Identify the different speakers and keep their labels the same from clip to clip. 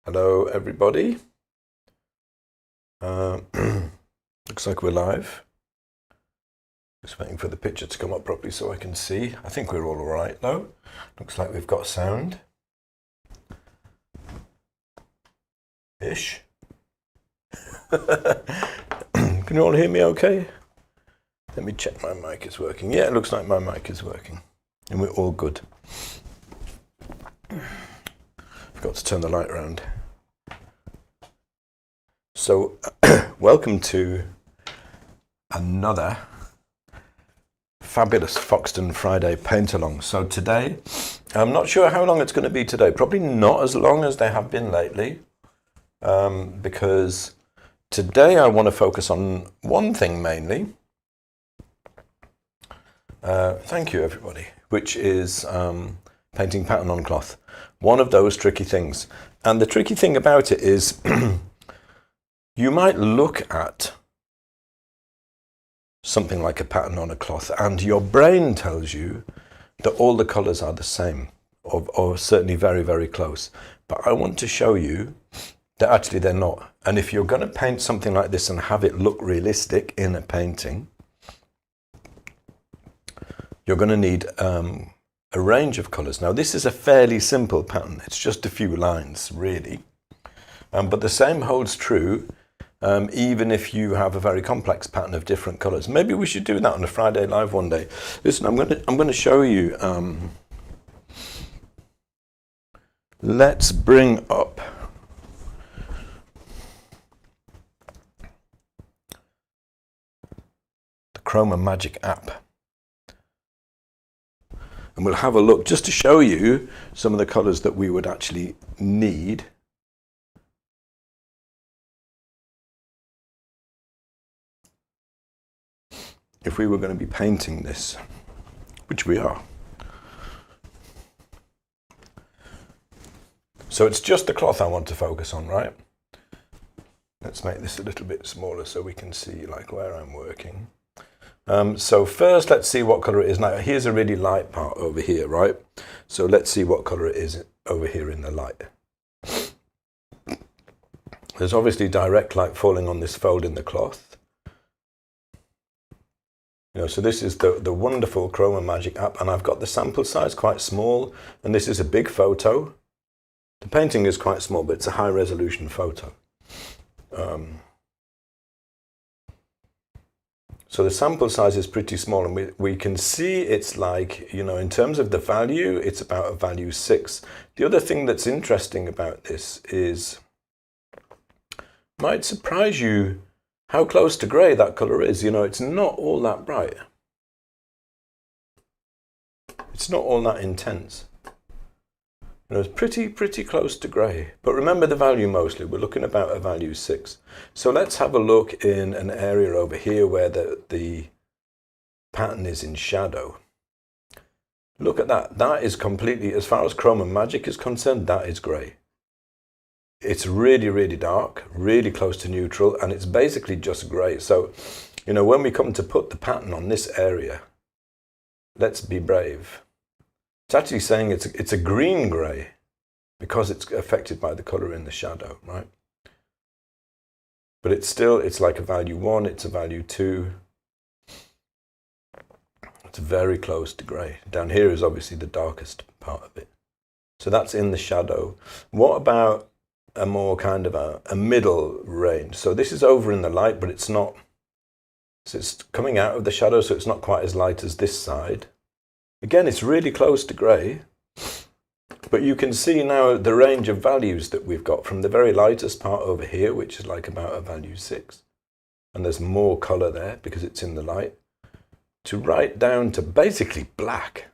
Speaker 1: Hello everybody. Looks like we're live. Just waiting for the picture to come up properly so I can see. I think we're all right though. Looks like we've got sound. Ish. Can you all hear me okay? Let me check my mic is working. Yeah, it looks like my mic is working. And we're all good. Forgot to turn the light around. So, welcome to another fabulous Foxton Friday paint along. So today, I'm not sure how long it's going to be today. Probably not as long as they have been lately, because today I want to focus on one thing mainly. Thank you, everybody. Which is painting pattern on cloth. One of those tricky things. And the tricky thing about it is you might look at something like a pattern on a cloth and your brain tells you that all the colors are the same, or certainly very, very close. But I want to show you that actually they're not. And if you're going to paint something like this and have it look realistic in a painting, you're going to need a range of colors. Now, this is a fairly simple pattern. It's just a few lines, really. But the same holds true even if you have a very complex pattern of different colors. Maybe we should do that on a Friday Live one day. Listen, I'm going to show you. Let's bring up the ChromaMagic app. And we'll have a look just to show you some of the colors that we would actually need. If we were going to be painting this, which we are. So it's just the cloth I want to focus on, right? Let's make this a little bit smaller so we can see like where I'm working. So first, let's see what color it is. Now, here's a really light part over here, right? So let's see what color it is over here in the light. There's obviously direct light falling on this fold in the cloth. You know, so this is the wonderful ChromaMagic app, and I've got the sample size quite small, and this is a big photo. The painting is quite small, but it's a high resolution photo. So the sample size is pretty small, and we can see it's like, you know, in terms of the value, it's about a value 6. The other thing that's interesting about this is, might surprise you how close to grey that colour is. You know, it's not all that bright. It's not all that intense. You know, it's pretty close to grey. But remember the value mostly. We're looking about a value 6. So let's have a look in an area over here where the pattern is in shadow. Look at that. That is completely, as far as ChromaMagic is concerned, that is grey. It's really, really dark, really close to neutral, and it's basically just grey. So, you know, when we come to put the pattern on this area, let's be brave. It's actually saying it's a green grey because it's affected by the colour in the shadow, right? But it's like a value 1, it's a value 2. It's very close to grey. Down here is obviously the darkest part of it. So that's in the shadow. What about a more kind of a middle range? So this is over in the light, but it's not, so it's coming out of the shadow, so it's not quite as light as this side. Again, it's really close to grey, but you can see now the range of values that we've got from the very lightest part over here, which is like about a value 6, and there's more colour there because it's in the light, to right down to basically black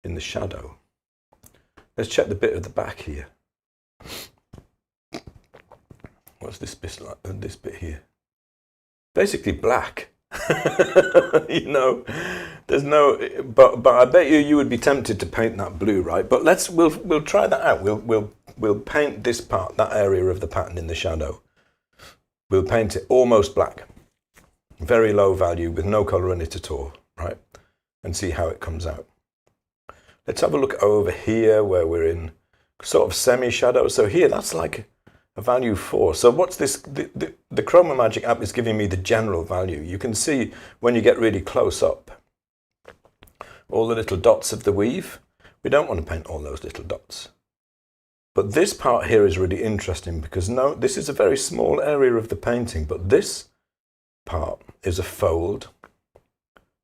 Speaker 1: in the shadow. Let's check the bit at the back here. What's this bit here? Basically black. You know, there's no, but I bet you would be tempted to paint that blue, right? But we'll try that out. We'll paint this part, that area of the pattern in the shadow. We'll paint it almost black, very low value with no color in it at all, right? And see how it comes out. Let's have a look over here where we're in sort of semi-shadow. So here, that's like a value 4. So what's this? The ChromaMagic app is giving me the general value. You can see when you get really close up, all the little dots of the weave. We don't want to paint all those little dots. But this part here is really interesting because no, this is a very small area of the painting, but this part is a fold.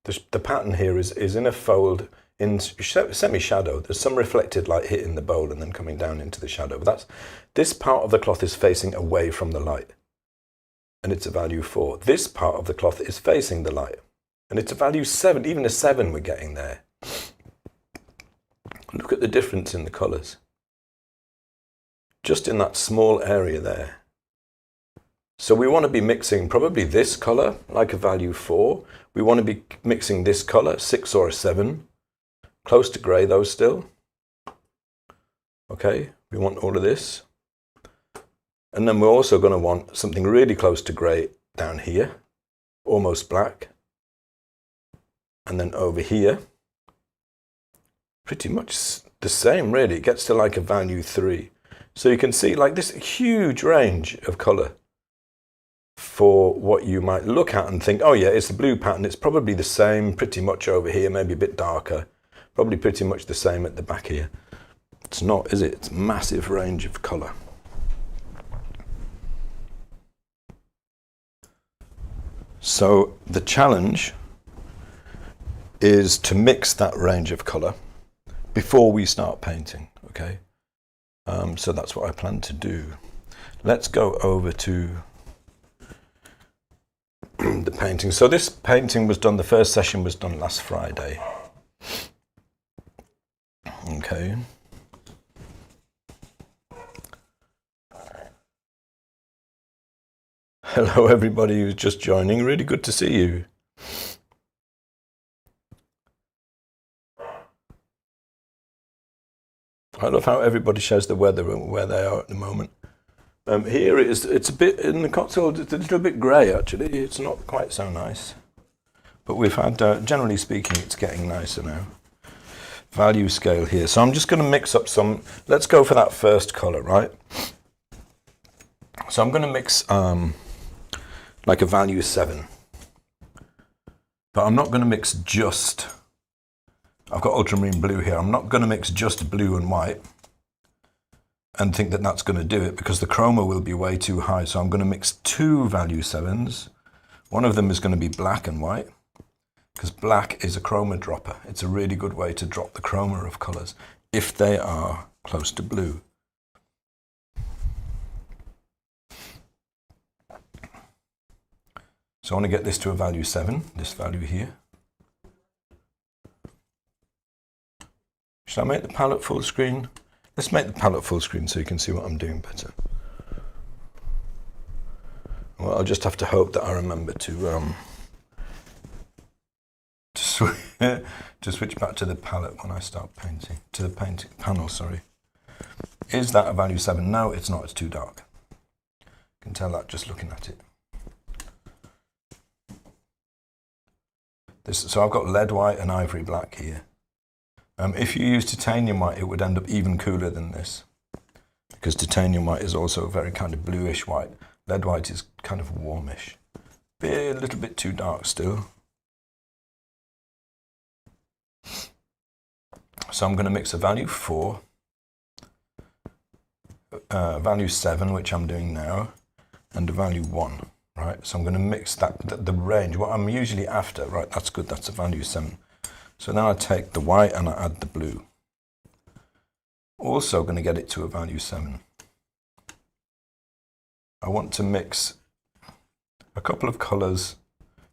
Speaker 1: The pattern here is in a fold in semi-shadow. There's some reflected light hitting the bowl and then coming down into the shadow. But this part of the cloth is facing away from the light, and it's a value 4. This part of the cloth is facing the light, and it's a value 7. Even a 7 we're getting there. Look at the difference in the colours. Just in that small area there. So we want to be mixing probably this colour, like a value 4. We want to be mixing this colour, 6 or a 7. Close to grey though still. Okay, we want all of this. And then we're also going to want something really close to grey down here, almost black. And then over here, pretty much the same really. It gets to like a value 3. So you can see like this huge range of colour for what you might look at and think, oh yeah, it's the blue pattern. It's probably the same pretty much over here, maybe a bit darker. Probably pretty much the same at the back here. It's not, is it? It's a massive range of colour. So the challenge is to mix that range of colour before we start painting, okay? So that's what I plan to do. Let's go over to the painting. So this painting was done, the first session was done last Friday. Okay. Hello everybody who's just joining, really good to see you. I love how everybody shares the weather and where they are at the moment. Here it's a bit, in the Cotswolds, it's a little bit grey actually. It's not quite so nice. But we've had, generally speaking, it's getting nicer now. Value scale here. So I'm just going to mix up some, let's go for that first colour, right? So I'm going to mix like a value 7. But I'm not going to mix just, I've got ultramarine blue here. I'm not going to mix just blue and white and think that that's going to do it because the chroma will be way too high. So I'm going to mix 2 value 7s. One of them is going to be black and white because black is a chroma dropper. It's a really good way to drop the chroma of colours if they are close to blue. So I want to get this to a value 7, this value here. Should I make the palette full screen? Let's make the palette full screen so you can see what I'm doing better. Well, I'll just have to hope that I remember to switch back to the palette when I start painting, to the painting panel, sorry. Is that a value 7? No, it's not, it's too dark. You can tell that just looking at it. So I've got lead white and ivory black here. If you use titanium white, it would end up even cooler than this because titanium white is also a very kind of bluish white. Lead white is kind of warmish. A little bit too dark still. So I'm going to mix a value 4, value 7, which I'm doing now, and a value 1. Right, so I'm going to mix that, the range, what I'm usually after, right, that's good, that's a value 7. So now I take the white and I add the blue. Also going to get it to a value 7. I want to mix a couple of colours,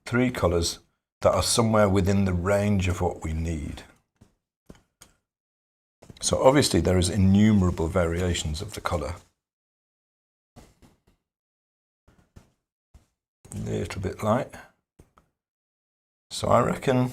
Speaker 1: 3 colours that are somewhere within the range of what we need. So obviously there is innumerable variations of the colour. A little bit light. So I reckon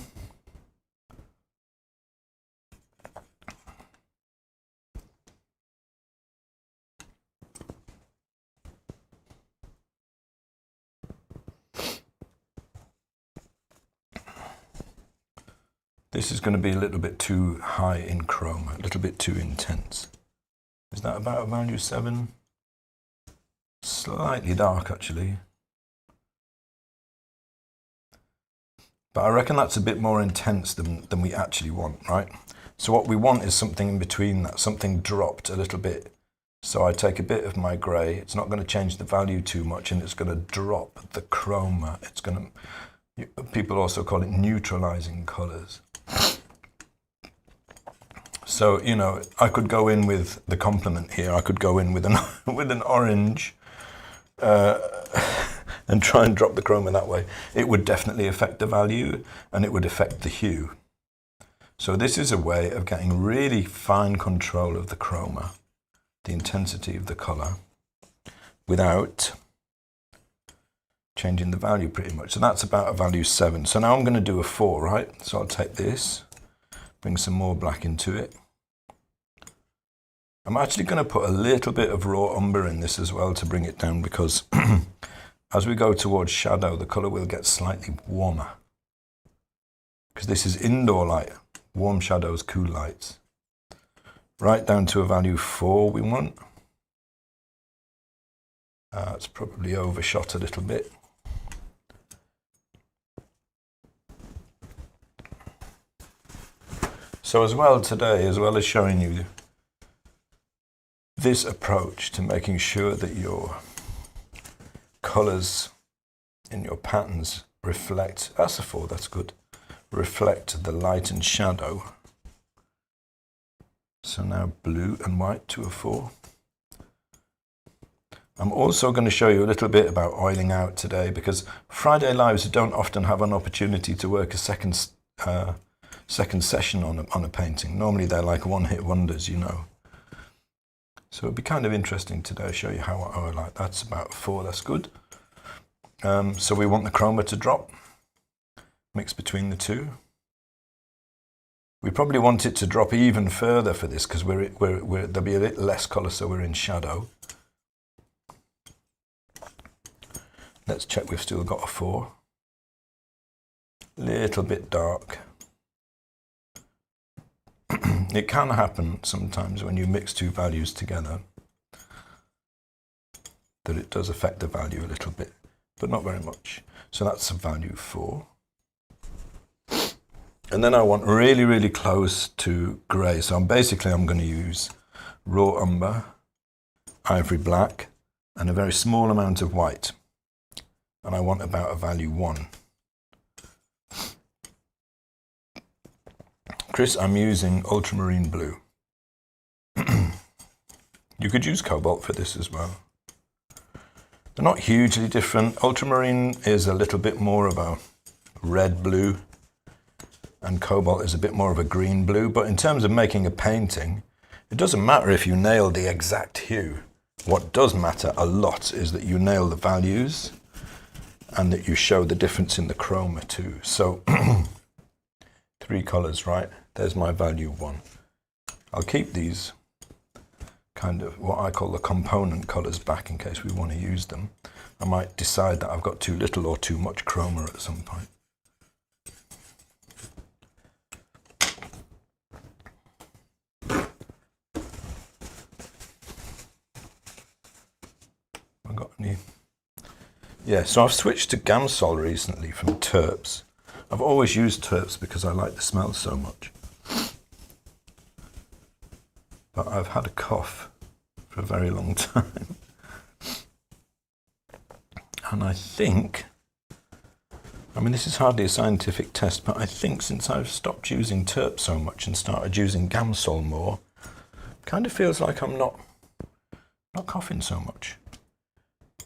Speaker 1: this is going to be a little bit too high in chroma, a little bit too intense. Is that about a value 7? Slightly dark, actually. But I reckon that's a bit more intense than we actually want, right? So what we want is something in between that, something dropped a little bit. So I take a bit of my grey. It's not going to change the value too much, and it's going to drop the chroma. It's going to, people also call it neutralizing colours. So, you know, I could go in with the complement here. I could go in with an with an orange and try and drop the chroma that way. It would definitely affect the value, and it would affect the hue. So this is a way of getting really fine control of the chroma, the intensity of the colour, without changing the value pretty much. So that's about a value 7. So now I'm going to do a 4, right? So I'll take this, bring some more black into it. I'm actually going to put a little bit of raw umber in this as well to bring it down, because as we go towards shadow, the colour will get slightly warmer. Because this is indoor light, warm shadows, cool lights. Right down to a value 4 we want. It's probably overshot a little bit. So as well today, as well as showing you this approach to making sure that your colours in your patterns reflect, that's a 4, that's good, reflect the light and shadow. So now blue and white to a 4. I'm also going to show you a little bit about oiling out today, because Friday Lives don't often have an opportunity to work a second session on a painting. Normally they're like one-hit wonders, you know. So it'd be kind of interesting today to show you how I oil out. That's about 4, that's good. So we want the chroma to drop, mix between the two. We probably want it to drop even further for this, because there'll be a little less colour, so we're in shadow. Let's check we've still got a 4. Little bit dark. It can happen sometimes when you mix two values together that it does affect the value a little bit, but not very much. So that's a value 4. And then I want really, really close to grey. So I'm going to use raw umber, ivory black, and a very small amount of white. And I want about a value 1. Chris, I'm using ultramarine blue. You could use cobalt for this as well. They're not hugely different. Ultramarine is a little bit more of a red blue, and cobalt is a bit more of a green blue. But in terms of making a painting, it doesn't matter if you nail the exact hue. What does matter a lot is that you nail the values and that you show the difference in the chroma too. So 3 colours, right? There's my value 1. I'll keep these kind of what I call the component colours back in case we want to use them. I might decide that I've got too little or too much chroma at some point. I got any? Yeah, so I've switched to Gamsol recently from Terps. I've always used Terps because I like the smell so much. But I've had a cough for a very long time. And I think, I mean, this is hardly a scientific test, but I think since I've stopped using Terps so much and started using Gamsol more, kind of feels like I'm not coughing so much.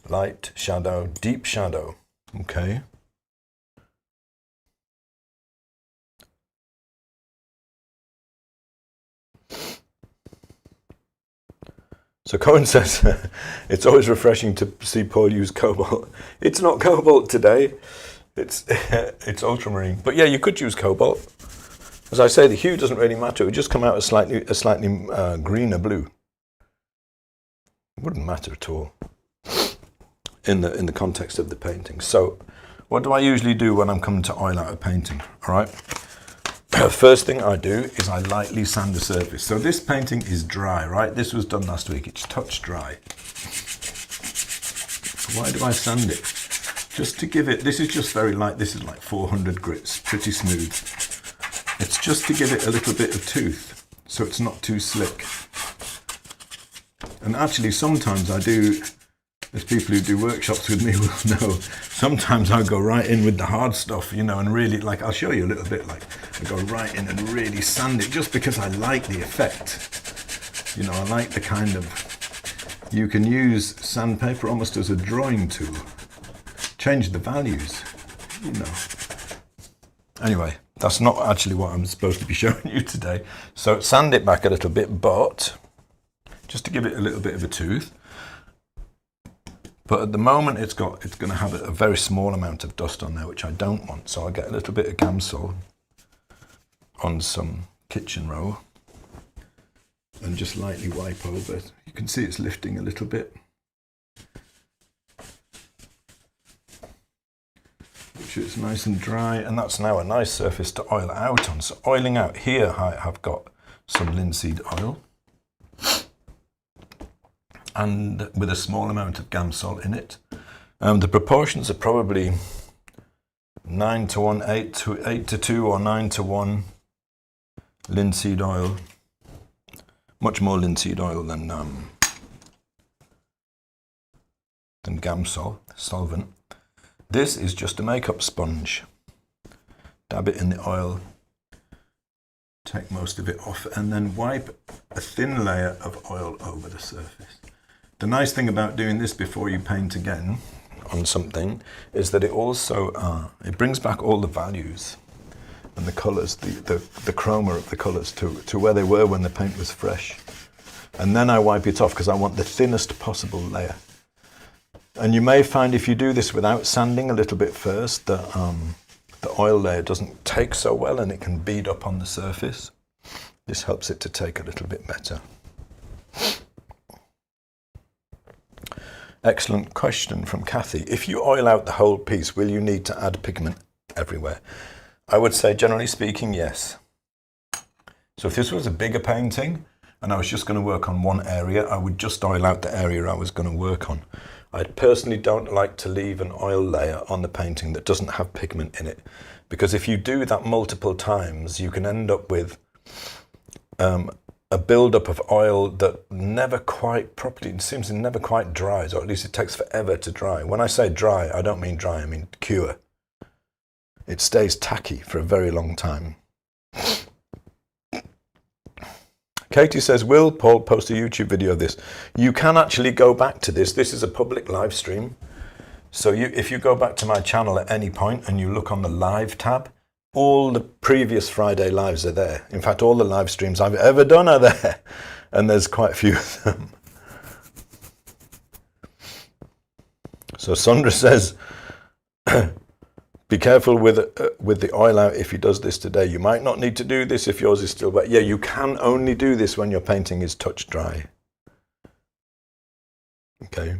Speaker 1: Light, shadow, deep shadow. Okay. So Cohen says, it's always refreshing to see Paul use cobalt. It's not cobalt today, it's ultramarine. But yeah, you could use cobalt. As I say, the hue doesn't really matter. It would just come out a slightly greener blue. It wouldn't matter at all in the context of the painting. So what do I usually do when I'm coming to oil out a painting? All right. first thing I do is I lightly sand the surface. So this painting is dry, right? This was done last week. It's touch dry. Why do I sand it? Just to give it, this is just very light. This is like 400 grits, pretty smooth. It's just to give it a little bit of tooth, so it's not too slick. And actually, sometimes I do, as people who do workshops with me will know, sometimes I go right in with the hard stuff, you know, and really, like, I'll show you a little bit, like, I go right in and really sand it, just because I like the effect. You know, I like the kind of, you can use sandpaper almost as a drawing tool. Change the values, you know. Anyway, that's not actually what I'm supposed to be showing you today. So sand it back a little bit, but just to give it a little bit of a tooth. But at the moment it's going to have a very small amount of dust on there, which I don't want. So I'll get a little bit of Gamsol on some kitchen roll and just lightly wipe over it. You can see it's lifting a little bit. Which is nice and dry, and that's now a nice surface to oil out on. So oiling out here, I have got some linseed oil. And with a small amount of Gamsol in it. The proportions are probably 9 to 1, 8 to 2, or 9 to 1 linseed oil. Much more linseed oil than Gamsol, solvent. This is just a makeup sponge. Dab it in the oil, take most of it off, and then wipe a thin layer of oil over the surface. The nice thing about doing this before you paint again on something is that it also it brings back all the values and the colours, the chroma of the colours to where they were when the paint was fresh. And then I wipe it off because I want the thinnest possible layer. And you may find if you do this without sanding a little bit first, that the oil layer doesn't take so well and it can bead up on the surface. This helps it to take a little bit better. Excellent question from Kathy. If you oil out the whole piece, will you need to add pigment everywhere? I would say, generally speaking, yes. So if this was a bigger painting and I was just going to work on one area, I would just oil out the area I was going to work on. I personally don't like to leave an oil layer on the painting that doesn't have pigment in it, because if you do that multiple times, you can end up with a build-up of oil that never quite properly, it seems it never quite dries, or at least it takes forever to dry. When I say dry, I don't mean dry, I mean cure. It stays tacky for a very long time. Katie says, will Paul post a YouTube video of this? You can actually go back to this. This is a public live stream. So if you go back to my channel at any point and you look on the live tab, all the previous Friday lives are there. In fact, all the live streams I've ever done are there. And there's quite a few of them. So Sandra says, be careful with the oil out if he does this today. You might not need to do this if yours is still wet. Yeah, you can only do this when your painting is touch dry. Okay.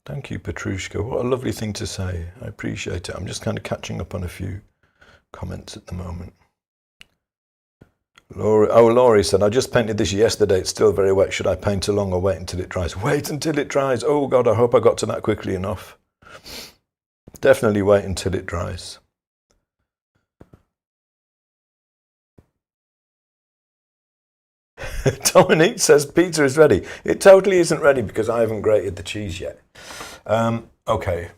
Speaker 1: Thank you, Petrushka. What a lovely thing to say. I appreciate it. I'm just kind of catching up on a few comments at the moment. Laurie said, I just painted this yesterday. It's still very wet. Should I paint along or wait until it dries? Wait until it dries. Oh, God, I hope I got to that quickly enough. Definitely wait until it dries. Dominique says pizza is ready. It totally isn't ready because I haven't grated the cheese yet. Okay.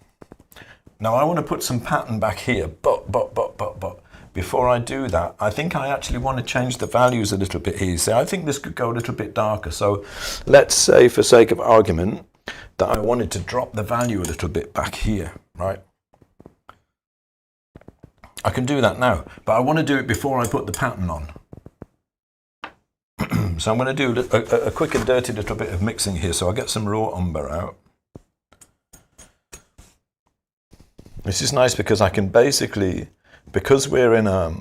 Speaker 1: Now I want to put some pattern back here, but before I do that, I think I actually want to change the values a little bit here. So I think this could go a little bit darker. So let's say, for sake of argument, that I wanted to drop the value a little bit back here, right? I can do that now, but I want to do it before I put the pattern on. So I'm going to do a quick and dirty little bit of mixing here. So I'll get some raw umber out. This is nice because I can basically, because we're in a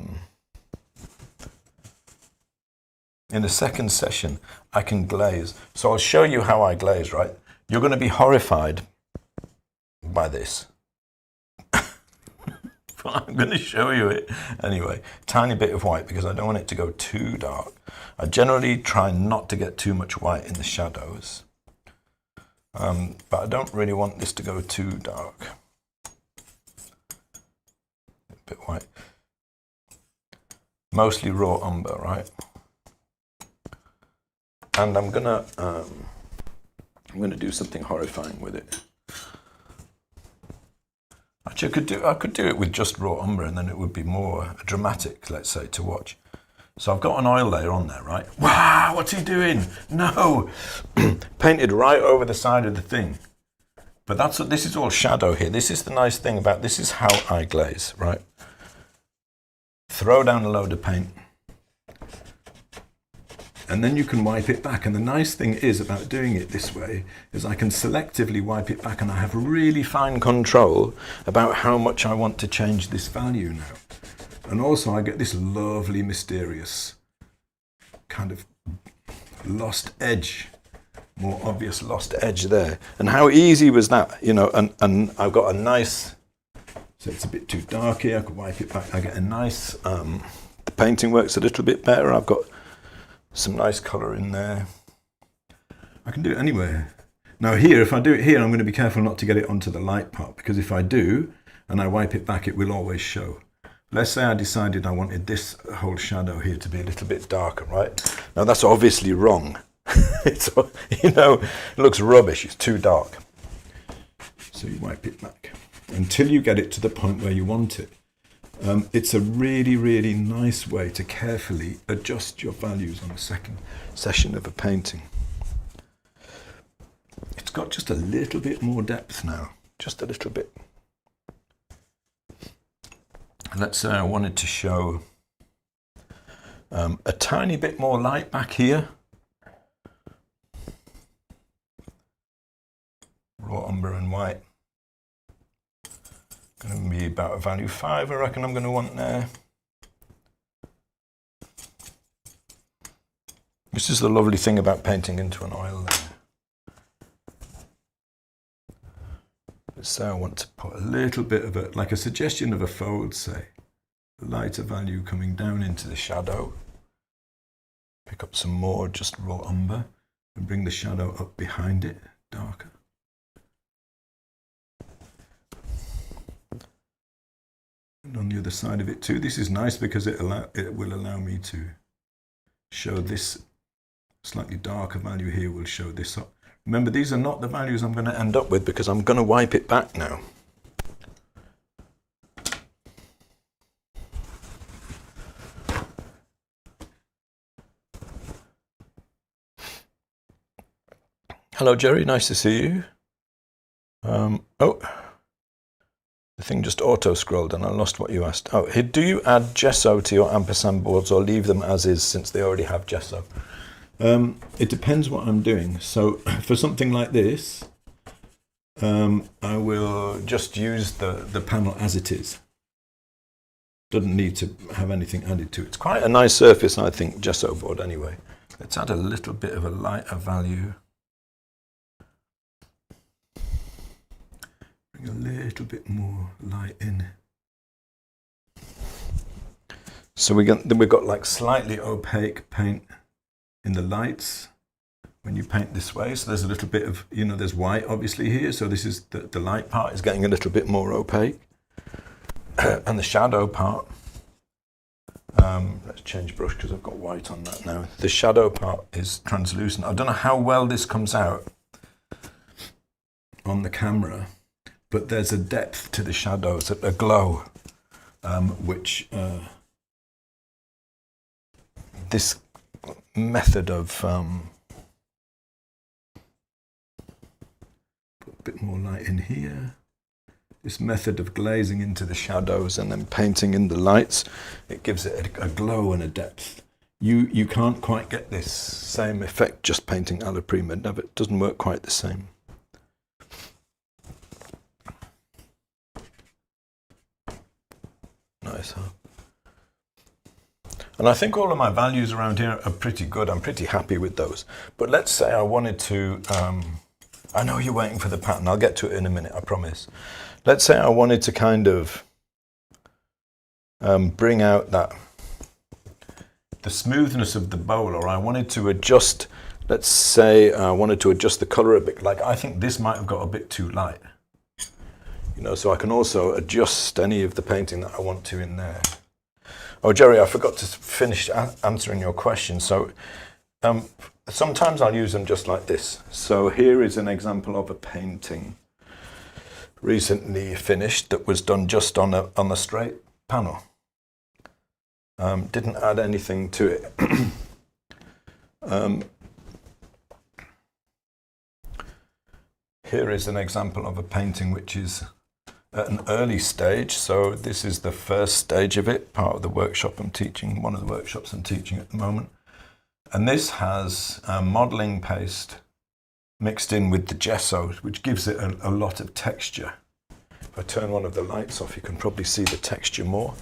Speaker 1: second session, I can glaze. So I'll show you how I glaze, right? You're going to be horrified by this. I'm going to show you it. Anyway, tiny bit of white because I don't want it to go too dark. I generally try not to get too much white in the shadows. But I don't really want this to go too dark. A bit white. Mostly raw umber, right? And I'm gonna do something horrifying with it. Actually, I could do it with just raw umber, and then it would be more dramatic, let's say, to watch. So I've got an oil layer on there, right? Wow, what's he doing? No, painted right over the side of the thing. But this is all shadow here. This is the nice thing about this is how I glaze, right? Throw down a load of paint, and then you can wipe it back. And the nice thing is about doing it this way is I can selectively wipe it back, and I have really fine control about how much I want to change this value now. And also I get this lovely, mysterious kind of lost edge, more obvious lost edge there. And how easy was that, you know, and I've got a nice, so it's a bit too dark here, I could wipe it back. I get a nice, the painting works a little bit better. I've got some nice colour in there. I can do it anywhere. Now here, if I do it here, I'm going to be careful not to get it onto the light part, because if I do, and I wipe it back, it will always show. Let's say I decided I wanted this whole shadow here to be a little bit darker, right? Now that's obviously wrong. It's, you know, it looks rubbish, it's too dark. So you wipe it back until you get it to the point where you want it. It's a really, really nice way to carefully adjust your values on a second session of a painting. It's got just a little bit more depth now, just a little bit. Let's say I wanted to show a tiny bit more light back here. Raw umber and white. Going to be about a value 5, I reckon I'm going to want there. This is the lovely thing about painting into an oil layer. So I want to put a little bit of like a suggestion of a fold, say. A lighter value coming down into the shadow. Pick up some more just raw umber and bring the shadow up behind it, darker. And on the other side of it too. This is nice because it will allow me to show this slightly darker value here, will show this up. Remember, these are not the values I'm going to end up with because I'm going to wipe it back now. Hello, Jerry. Nice to see you. Oh, the thing just auto-scrolled and I lost what you asked. Oh, do you add gesso to your ampersand boards or leave them as is since they already have gesso? It depends what I'm doing. So for something like this, I will just use the panel as it is. Doesn't need to have anything added to it. It's quite a nice surface, I think, gesso board anyway. Let's add a little bit of a lighter value. Bring a little bit more light in. So we've got like slightly opaque paint in the lights when you paint this way. So there's a little bit of, you know, there's white obviously here. So this is the light part is getting a little bit more opaque. And the shadow part, let's change brush because I've got white on that now. The shadow part is translucent. I don't know how well this comes out on the camera, but there's a depth to the shadows, a glow, which this method of put a bit more light in here. This method of glazing into the shadows and then painting in the lights, it gives it a glow and a depth. You can't quite get this same effect just painting alla prima. No, it doesn't work quite the same. Nice, huh? And I think all of my values around here are pretty good. I'm pretty happy with those. But let's say I wanted to I know you're waiting for the pattern. I'll get to it in a minute, I promise. Let's say I wanted to kind of bring out the smoothness of the bowl, or I wanted to adjust, let's say I wanted to adjust the color a bit. Like, I think this might have got a bit too light. You know, so I can also adjust any of the painting that I want to in there. Oh, Jerry, I forgot to finish answering your question. So sometimes I'll use them just like this. So here is an example of a painting recently finished that was done just on a straight panel. Didn't add anything to it. Here is an example of a painting which is at an early stage. So this is the first stage of it, part of the workshop I'm teaching, one of the workshops I'm teaching at the moment. And this has modeling paste mixed in with the gesso, which gives it a lot of texture. If I turn one of the lights off, you can probably see the texture more.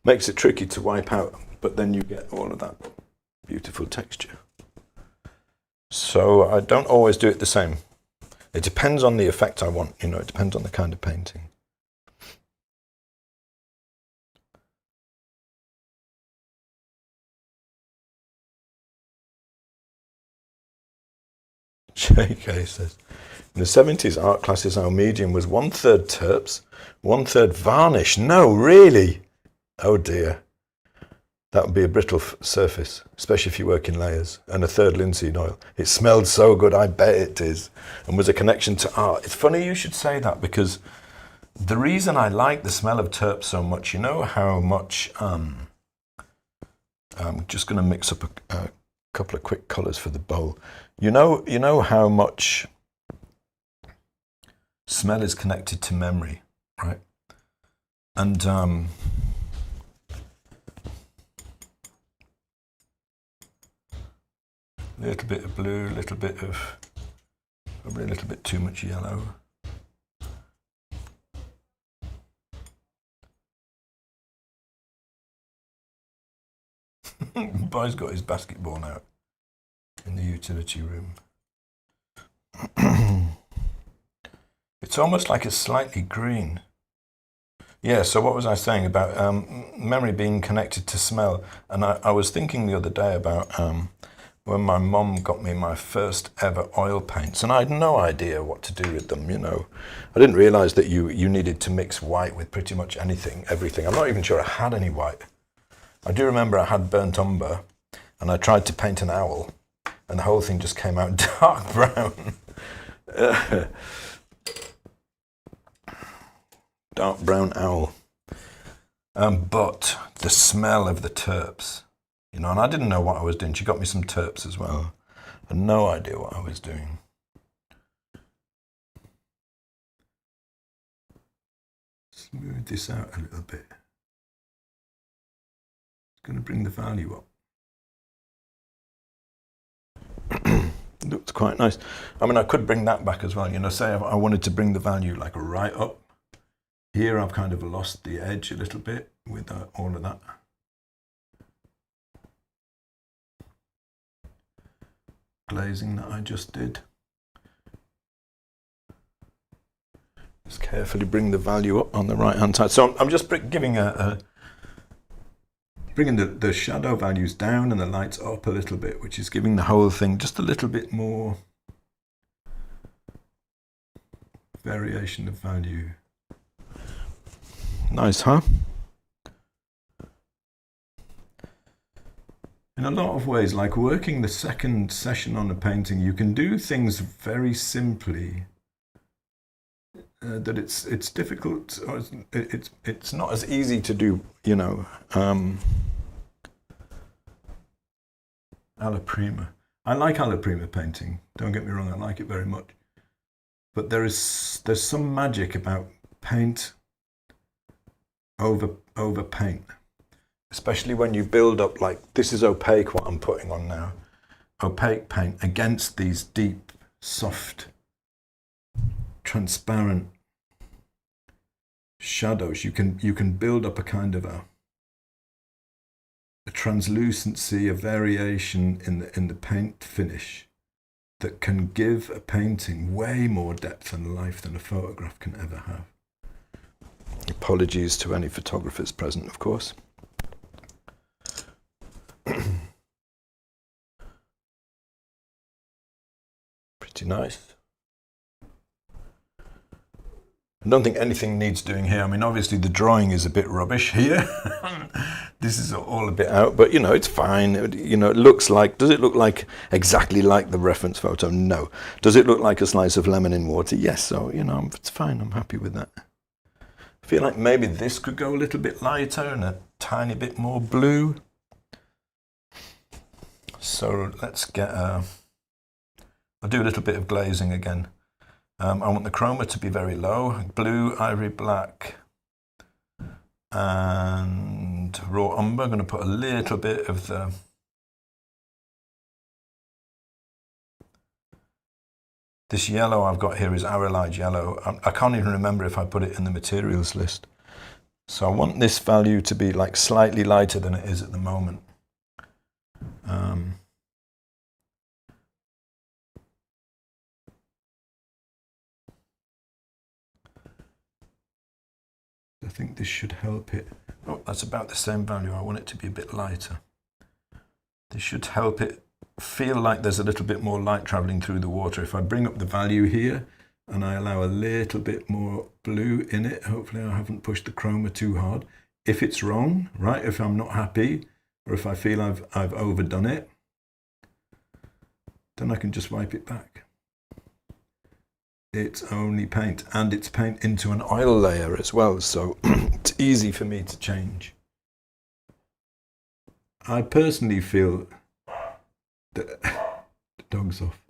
Speaker 1: Makes it tricky to wipe out, but then you get all of that beautiful texture. So I don't always do it the same. It depends on the effect I want, you know, it depends on the kind of painting. JK says, in the 70s, art classes, our medium was 1/3 terps, 1/3 varnish. No, really? Oh dear. That would be a brittle surface, especially if you work in layers, and 1/3 linseed oil. It smelled so good, I bet it is, and was a connection to art. It's funny you should say that, because the reason I like the smell of terps so much, you know how much, I'm just going to mix up a couple of quick colours for the bowl. You know how much smell is connected to memory, right? And a little bit of blue, a little bit of, probably a little bit too much yellow. Boy's got his basketball out in the utility room. It's almost like it's slightly green. Yeah, so what was I saying about memory being connected to smell? And I was thinking the other day about when my mom got me my first ever oil paints, and I had no idea what to do with them, you know. I didn't realize that you needed to mix white with pretty much everything. I'm not even sure I had any white. I do remember I had burnt umber, and I tried to paint an owl, and the whole thing just came out dark brown. Dark brown owl. But the smell of the terps, you know, and I didn't know what I was doing. She got me some terps as well. I had no idea what I was doing. Smooth this out a little bit. It's going to bring the value up. Looks quite nice. I mean, I could bring that back as well. You know, say I wanted to bring the value like right up. Here I've kind of lost the edge a little bit with all of that. Glazing that I just did. Just carefully bring the value up on the right hand side. So I'm just giving bringing the shadow values down and the lights up a little bit, which is giving the whole thing just a little bit more variation of value. Nice, huh? In a lot of ways, like working the second session on a painting, you can do things very simply. That it's difficult, or it's not as easy to do, you know. Alla prima. I like alla prima painting. Don't get me wrong, I like it very much. But there's some magic about paint over paint, especially when you build up, like this is opaque, what I'm putting on now, opaque paint against these deep, soft, transparent shadows. You can build up a kind of a translucency, a variation in the paint finish that can give a painting way more depth and life than a photograph can ever have. Apologies to any photographers present, of course. Pretty nice. I don't think anything needs doing here. I mean, obviously the drawing is a bit rubbish here. This is all a bit out, but you know, it's fine. You know, it looks like, does it look like exactly like the reference photo? No. Does it look like a slice of lemon in water? Yes. So, you know, it's fine. I'm happy with that. I feel like maybe this could go a little bit lighter and a tiny bit more blue. So let's get I'll do a little bit of glazing again. I want the chroma to be very low, blue, ivory black, and raw umber. I'm going to put a little bit of the this yellow I've got here is arylide yellow. I can't even remember if I put it in the materials list. So I want this value to be like slightly lighter than it is at the moment. I think this should help it. Oh, that's about the same value. I want it to be a bit lighter. This should help it feel like there's a little bit more light traveling through the water. If I bring up the value here and I allow a little bit more blue in it, hopefully I haven't pushed the chroma too hard. If it's wrong, right, if I'm not happy, or if I feel I've overdone it, then I can just wipe it back. It's only paint, and it's paint into an oil layer as well, so it's easy for me to change. I personally feel that the dog's off.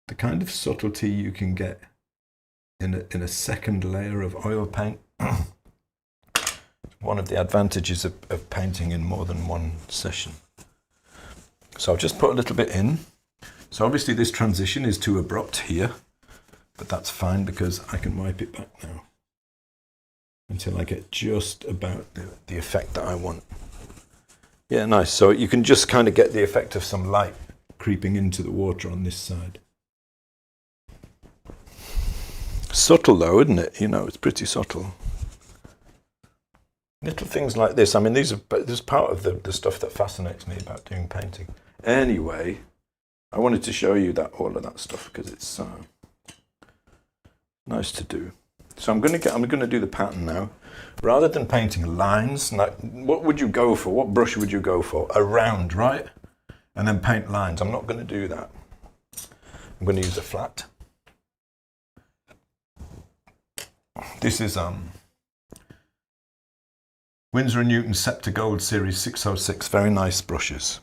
Speaker 1: The kind of subtlety you can get in a second layer of oil paint, one of the advantages of painting in more than one session. So I'll just put a little bit in. So obviously this transition is too abrupt here. But that's fine because I can wipe it back now until I get just about the effect that I want. Yeah, nice. So you can just kind of get the effect of some light creeping into the water on this side. Subtle though, isn't it? You know, it's pretty subtle. Little things like this. I mean, this is part of the stuff that fascinates me about doing painting. Anyway, I wanted to show you that all of that stuff because it's nice to do. So I'm going to do the pattern now. Rather than painting lines, like, what would you go for? What brush would you go for? A round, right? And then paint lines. I'm not going to do that. I'm going to use a flat. This is Winsor & Newton Scepter Gold Series 606. Very nice brushes.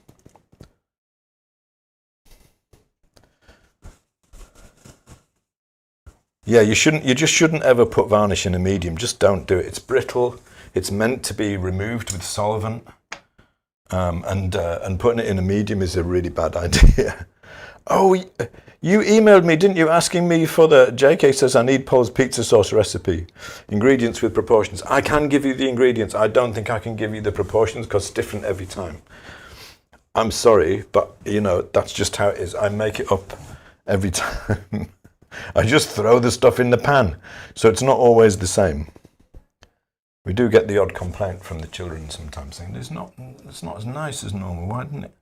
Speaker 1: Yeah, you just shouldn't ever put varnish in a medium. Just don't do it. It's brittle. It's meant to be removed with solvent. And putting it in a medium is a really bad idea. Oh, you emailed me, didn't you, asking me for the, JK says I need Paul's pizza sauce recipe. Ingredients with proportions. I can give you the ingredients. I don't think I can give you the proportions because it's different every time. I'm sorry, but you know, that's just how it is. I make it up every time. I just throw the stuff in the pan, so it's not always the same. We do get the odd complaint from the children sometimes saying it's not as nice as normal, why didn't it?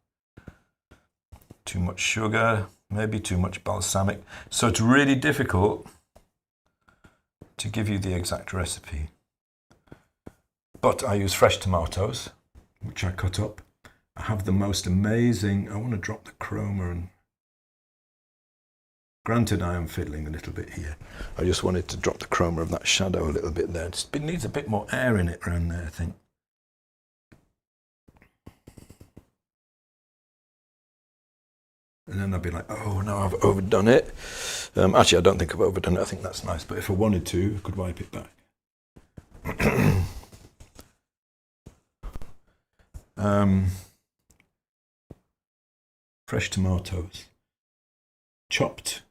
Speaker 1: Too much sugar, maybe too much balsamic. So it's really difficult to give you the exact recipe. But I use fresh tomatoes, which I cut up. I have the most amazing, I want to drop the chroma and granted, I am fiddling a little bit here. I just wanted to drop the chroma of that shadow a little bit there. It needs a bit more air in it around there, I think. And then I'll be like, oh no, I've overdone it. Actually, I don't think I've overdone it. I think that's nice. But if I wanted to, I could wipe it back. Fresh tomatoes. Chopped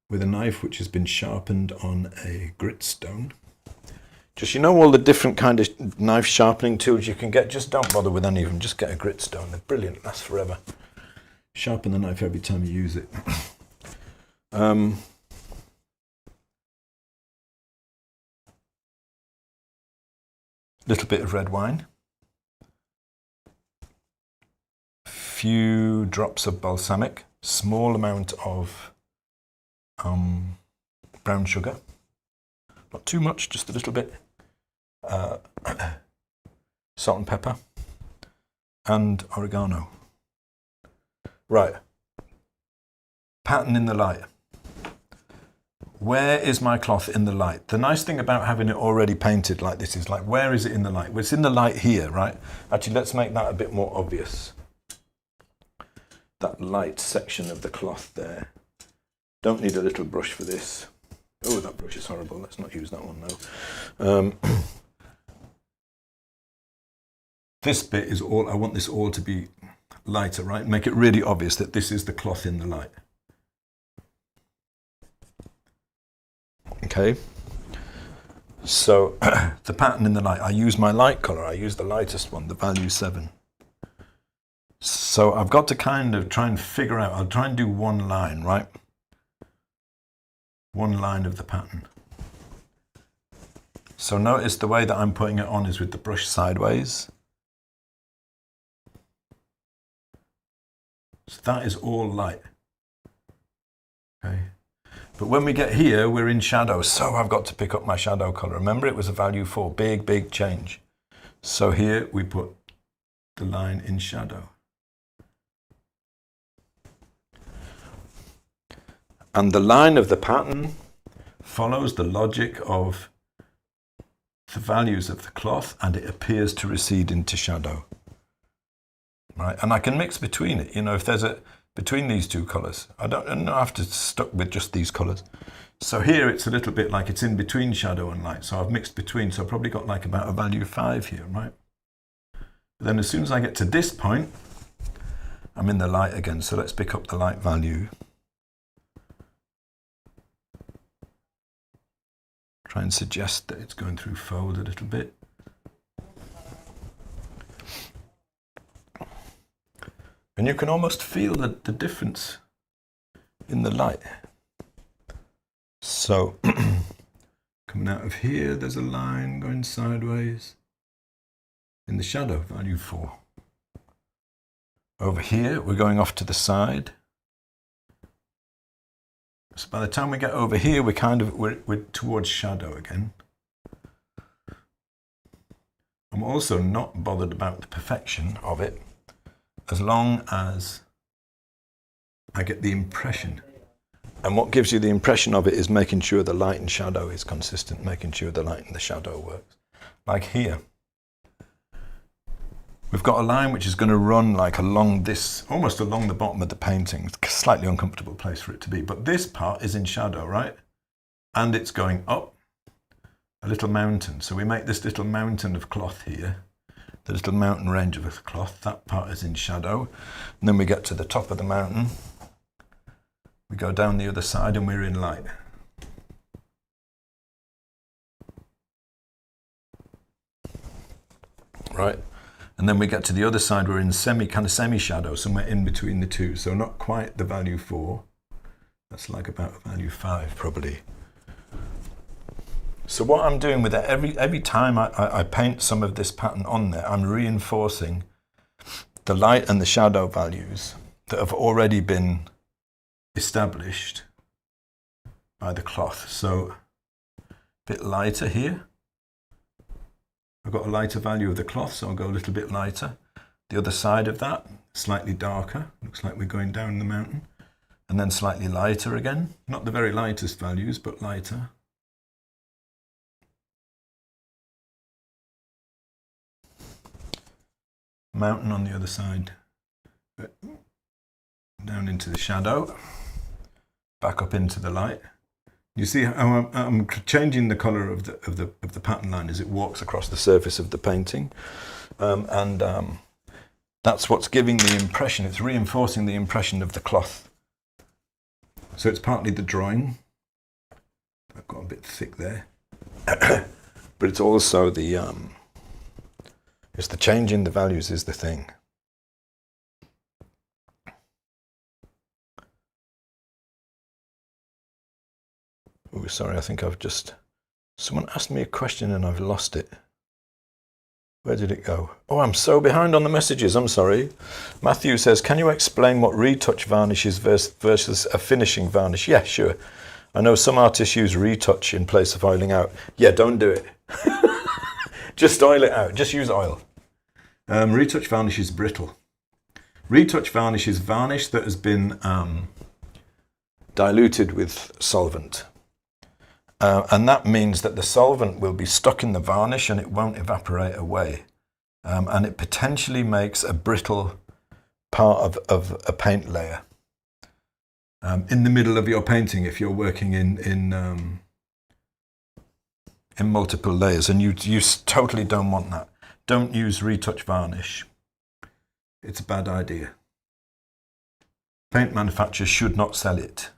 Speaker 1: with a knife which has been sharpened on a grit stone. Just, you know, all the different kind of knife sharpening tools you can get, just don't bother with any of them. Just get a gritstone. They're brilliant, lasts forever. Sharpen the knife every time you use it. Little bit of red wine. Few drops of balsamic. Small amount of brown sugar. Not too much, just a little bit. Salt and pepper. And oregano. Right. Pattern in the light. Where is my cloth in the light? The nice thing about having it already painted like this is, like, where is it in the light? Well, it's in the light here, right? Actually, let's make that a bit more obvious. That light section of the cloth there. Don't need a little brush for this. Oh, that brush is horrible. Let's not use that one now. This bit is all, I want this all to be lighter, right? Make it really obvious that this is the cloth in the light. Okay. So the pattern in the light, I use my light color. I use the lightest one, the value 7. So I've got to kind of try and figure out, I'll try and do one line, right? One line of the pattern. So notice the way that I'm putting it on is with the brush sideways. So that is all light. Okay. But when we get here, we're in shadow. So I've got to pick up my shadow color. Remember, it was a value 4. Big, big change. So here we put the line in shadow. And the line of the pattern follows the logic of the values of the cloth, and it appears to recede into shadow. Right? And I can mix between it. You know, if there's a between these two colors, I don't have to stuck with just these colors. So here it's a little bit like it's in between shadow and light. So I've mixed between. So I've probably got like about a value 5 here, right? But then as soon as I get to this point, I'm in the light again. So let's pick up the light value. Try and suggest that it's going through fold a little bit. And you can almost feel the difference in the light. So coming out of here, there's a line going sideways in the shadow, value 4. Over here, we're going off to the side. So by the time we get over here, we're towards shadow again. I'm also not bothered about the perfection of it, as long as I get the impression. And what gives you the impression of it is making sure the light and shadow is consistent, making sure the light and the shadow works. Like here, we've got a line which is going to run like along this, almost along the bottom of the painting. It's a slightly uncomfortable place for it to be, but this part is in shadow, right? And it's going up a little mountain. So we make this little mountain of cloth here, the little mountain range of the cloth. That part is in shadow. And then we get to the top of the mountain. We go down the other side and we're in light. Right? And then we get to the other side, we're in semi-shadow, somewhere in between the two. So not quite the value 4. That's like about a value 5, probably. So what I'm doing with it, every time I paint some of this pattern on there, I'm reinforcing the light and the shadow values that have already been established by the cloth. So a bit lighter here. I've got a lighter value of the cloth, so I'll go a little bit lighter. The other side of that, slightly darker. Looks like we're going down the mountain. And then slightly lighter again. Not the very lightest values, but lighter. Mountain on the other side. Down into the shadow. Back up into the light. You see how I'm changing the color of the pattern line as it walks across the surface of the painting, and that's what's giving the impression. It's reinforcing the impression of the cloth. So it's partly the drawing. I've got a bit thick there. but it's also it's the change in the values is the thing. Oh, sorry, I think someone asked me a question and I've lost it. Where did it go? Oh, I'm so behind on the messages, I'm sorry. Matthew says, can you explain what retouch varnish is versus a finishing varnish? Yeah, sure. I know some artists use retouch in place of oiling out. Yeah, don't do it. Just oil it out, just use oil. Retouch varnish is brittle. Retouch varnish is varnish that has been diluted with solvent. And that means that the solvent will be stuck in the varnish and it won't evaporate away. And it potentially makes a brittle part of a paint layer. In the middle of your painting, if you're working in multiple layers, and you totally don't want that. Don't use retouch varnish. It's a bad idea. Paint manufacturers should not sell it.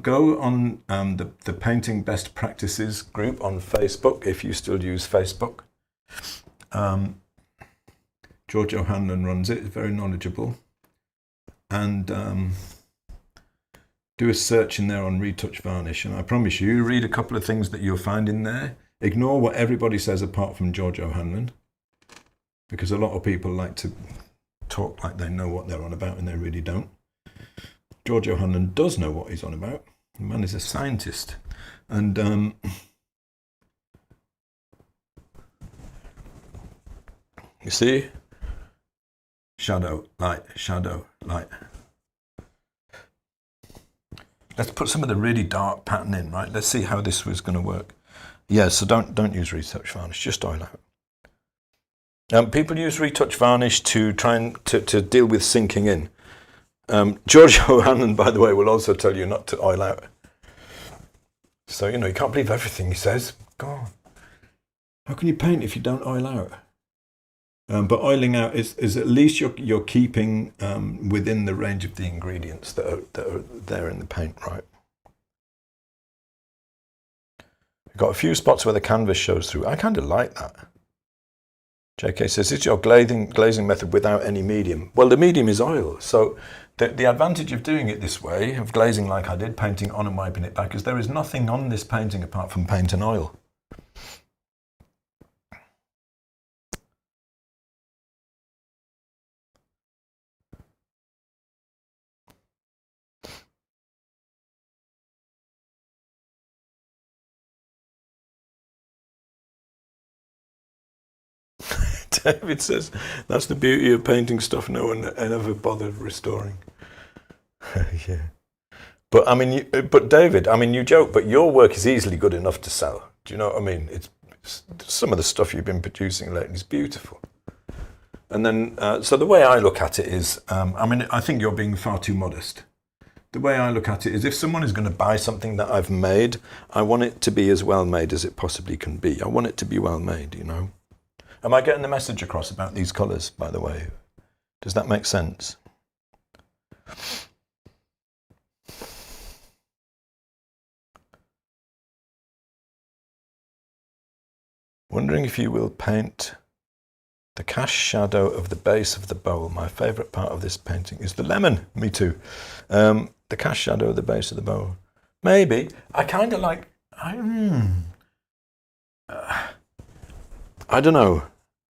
Speaker 1: Go on the Painting Best Practices group on Facebook, if you still use Facebook. George O'Hanlon runs it, very knowledgeable. And do a search in there on retouch varnish. And I promise you, read a couple of things that you'll find in there. Ignore what everybody says apart from George O'Hanlon, because a lot of people like to talk like they know what they're on about and they really don't. George O'Hanlon does know what he's on about. The man is a scientist. And you see? Shadow, light, shadow, light. Let's put some of the really dark pattern in, right? Let's see how this was going to work. Yeah, so don't use retouch varnish, just oil out. People use retouch varnish to try and to deal with sinking in. George O'Hanlon, by the way, will also tell you not to oil out. So, you can't believe everything he says. God, how can you paint if you don't oil out? But oiling out is at least you're keeping within the range of the ingredients that are there in the paint, right? We've got a few spots where the canvas shows through. I kind of like that. JK says, is your glazing method without any medium? Well, the medium is oil. So the advantage of doing it this way, of glazing like I did, painting on and wiping it back, is there is nothing on this painting apart from paint and oil. David says, that's the beauty of painting stuff no one ever bothered restoring. Yeah. But I mean, but David, I mean, you joke, but your work is easily good enough to sell. Do you know what I mean? It's some of the stuff you've been producing lately is beautiful. And then, so the way I look at it is, I mean, I think you're being far too modest. The way I look at it is, if someone is going to buy something that I've made, I want it to be as well made as it possibly can be. I want it to be well made, you know. Am I getting the message across about these colours, by the way? Does that make sense? Wondering if you will paint the cast shadow of the base of the bowl. My favourite part of this painting is the lemon. Me too. The cast shadow of the base of the bowl. Maybe. I kind of like... I don't know.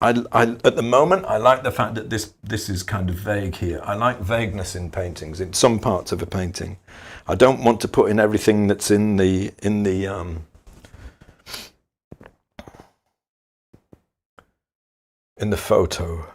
Speaker 1: At the moment, I like the fact that this is kind of vague here. I like vagueness in paintings, in some parts of a painting. I don't want to put in everything that's in the photo.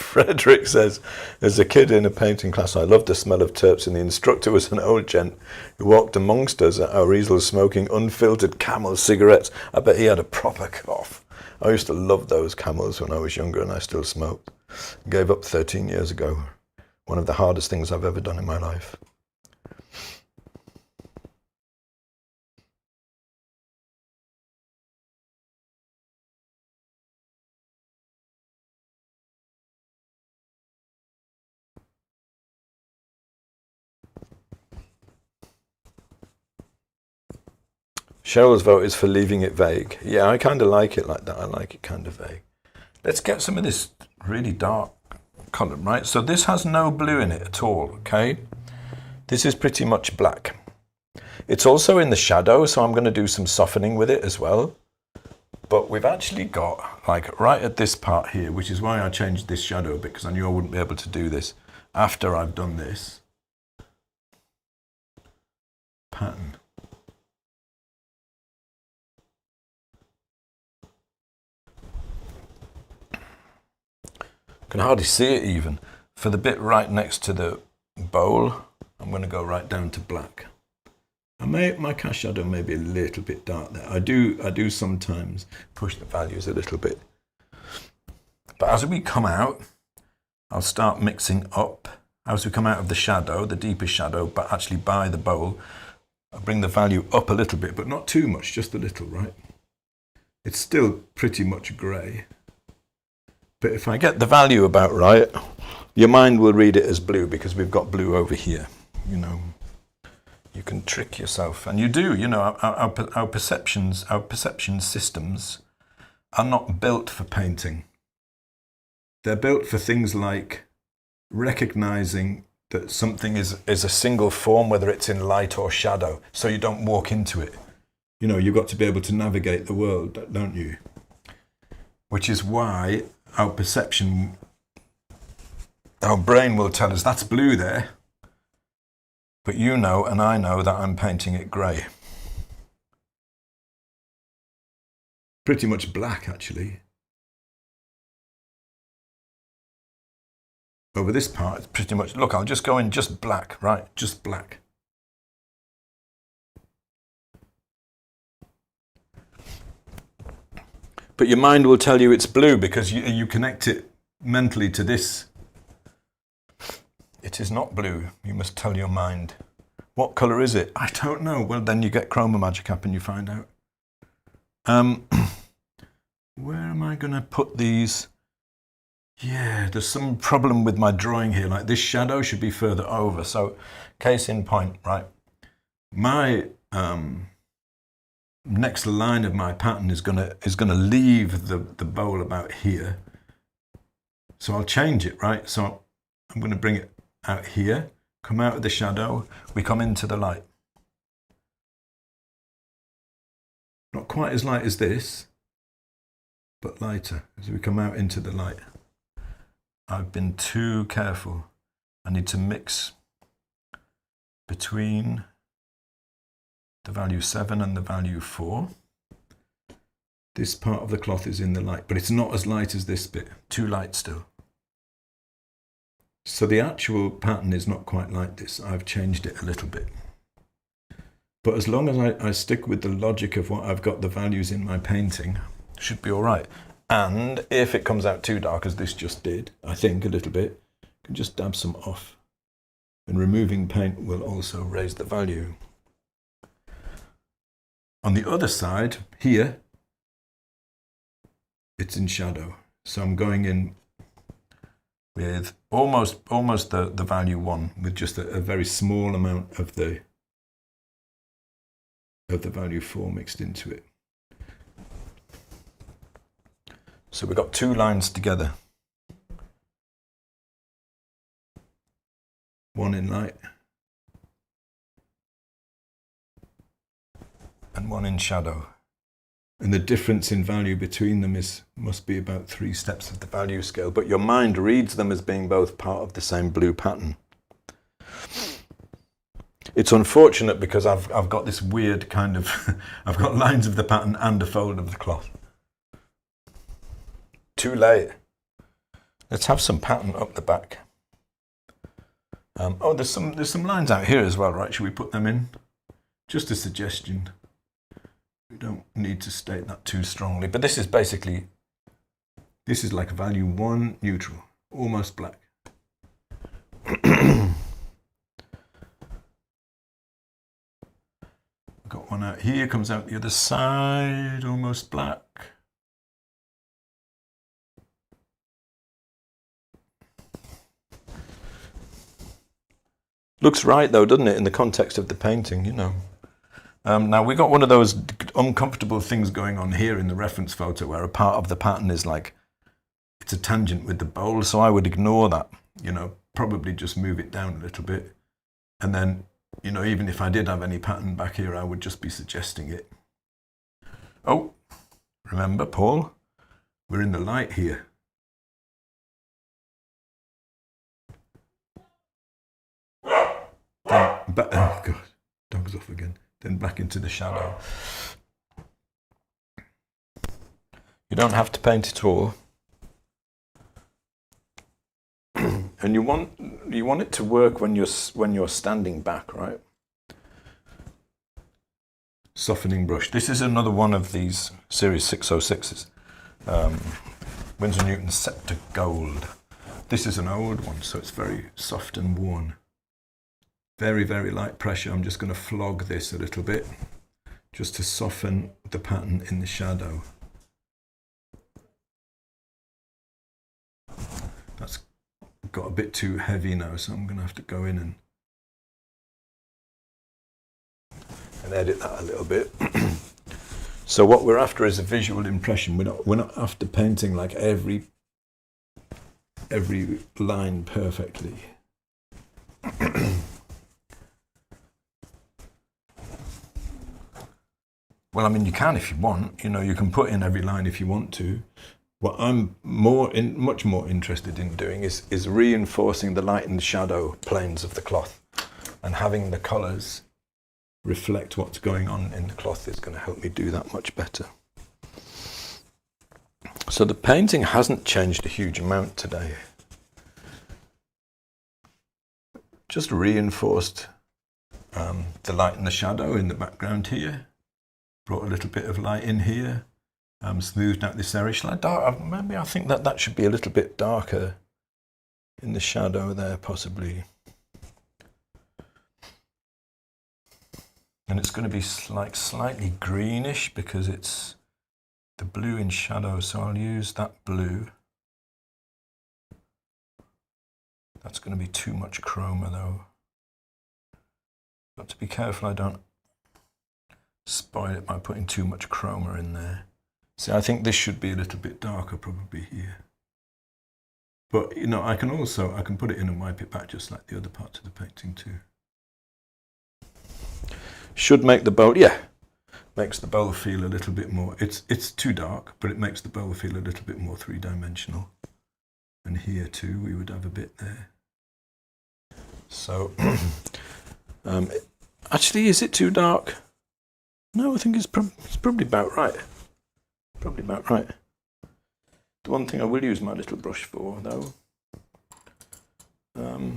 Speaker 1: Frederick says, as a kid in a painting class, I loved the smell of terps, and the instructor was an old gent who walked amongst us at our easels smoking unfiltered Camel cigarettes. I bet he had a proper cough. I used to love those Camels when I was younger, and I still smoked. Gave up 13 years ago. One of the hardest things I've ever done in my life. Cheryl's vote is for leaving it vague. Yeah, I kind of like it like that. I like it kind of vague. Let's get some of this really dark colour, right? So this has no blue in it at all, okay? This is pretty much black. It's also in the shadow, so I'm going to do some softening with it as well. But we've actually got, like, right at this part here, which is why I changed this shadow a bit, because I knew I wouldn't be able to do this after I've done this pattern. Can hardly see it even. For the bit right next to the bowl, I'm going to go right down to black. My cast shadow may be a little bit dark there. I do sometimes push the values a little bit. But as we come out, I'll start mixing up. As we come out of the shadow, the deepest shadow, but actually by the bowl, I'll bring the value up a little bit, but not too much, just a little, right? It's still pretty much grey. But if I get the value about right, your mind will read it as blue because we've got blue over here, you know. You can trick yourself, and you do, you know, our perception systems are not built for painting. They're built for things like recognizing that something is a single form, whether it's in light or shadow, so you don't walk into it. You know, you've got to be able to navigate the world, don't you? Which is why our perception, our brain will tell us that's blue there. But you know, and I know that I'm painting it grey. Pretty much black, actually. Over this part, it's pretty much, look, I'll just go in just black, right? Just black. But your mind will tell you it's blue because you connect it mentally to this. It is not blue. You must tell your mind. What colour is it? I don't know. Well, then you get ChromaMagic up and you find out. Where am I going to put these? Yeah, there's some problem with my drawing here. Like this shadow should be further over. So, case in point, right? My next line of my pattern is gonna leave the bowl about here. So I'll change it, right? So I'm going to bring it out here, come out of the shadow, we come into the light. Not quite as light as this, but lighter as we come out into the light. I've been too careful. I need to mix between the value 7 and the value 4. This part of the cloth is in the light, but it's not as light as this bit. Too light still. So the actual pattern is not quite like this. I've changed it a little bit. But as long as I stick with the logic of what I've got the values in my painting, it should be all right. And if it comes out too dark, as this just did, I think a little bit, you can just dab some off. And removing paint will also raise the value. On the other side, here, it's in shadow. So I'm going in with almost the value 1, with just a very small amount of the value 4 mixed into it. So we've got 2 lines together. One in light and one in shadow. And the difference in value between them must be about 3 steps of the value scale, but your mind reads them as being both part of the same blue pattern. It's unfortunate because I've got this weird kind of, I've got lines of the pattern and a fold of the cloth. Too late. Let's have some pattern up the back. Oh, there's some lines out here as well, right? Should we put them in? Just a suggestion. We don't need to state that too strongly, but this is basically, this is like value 1 neutral, almost black. Got one out here, comes out the other side, almost black. Looks right though, doesn't it, in the context of the painting, you know. Now we got one of those uncomfortable things going on here in the reference photo where a part of the pattern is like, it's a tangent with the bowl, so I would ignore that, you know, probably just move it down a little bit. And then, you know, even if I did have any pattern back here, I would just be suggesting it. Oh, remember, Paul, we're in the light here. Then oh God, dog's off again. Then back into the shadow. You don't have to paint it all. And you want it to work when you're standing back, right? Softening brush. This is another one of these Series 606s. Winsor Newton Set to Gold. This is an old one, so it's very soft and worn. Very, very light pressure. I'm just going to flog this a little bit, just to soften the pattern in the shadow. That's got a bit too heavy now, so I'm going to have to go in and edit that a little bit. So what we're after is a visual impression. We're not after painting like every line perfectly. Well, I mean, you can if you want. You know, you can put in every line if you want to. What I'm much more interested in doing is reinforcing the light and shadow planes of the cloth, and having the colours reflect what's going on in the cloth is going to help me do that much better. So the painting hasn't changed a huge amount today. Just reinforced the light and the shadow in the background here. Brought a little bit of light in here. Smoothed out this area. Shall I dark? Maybe I think that should be a little bit darker in the shadow there, possibly. And it's going to be like slightly greenish because it's the blue in shadow, so I'll use that blue. That's going to be too much chroma though. Got to be careful I don't spoil it by putting too much chroma in there. See, I think this should be a little bit darker probably here. But, you know, I can put it in and wipe it back just like the other parts of the painting too. Should make the bowl, yeah, makes the bowl feel a little bit more, it's too dark, but it makes the bowl feel a little bit more three-dimensional. And here too, we would have a bit there. So, actually, is it too dark? No, I think it's probably about right. Probably about right. The one thing I will use my little brush for, though, the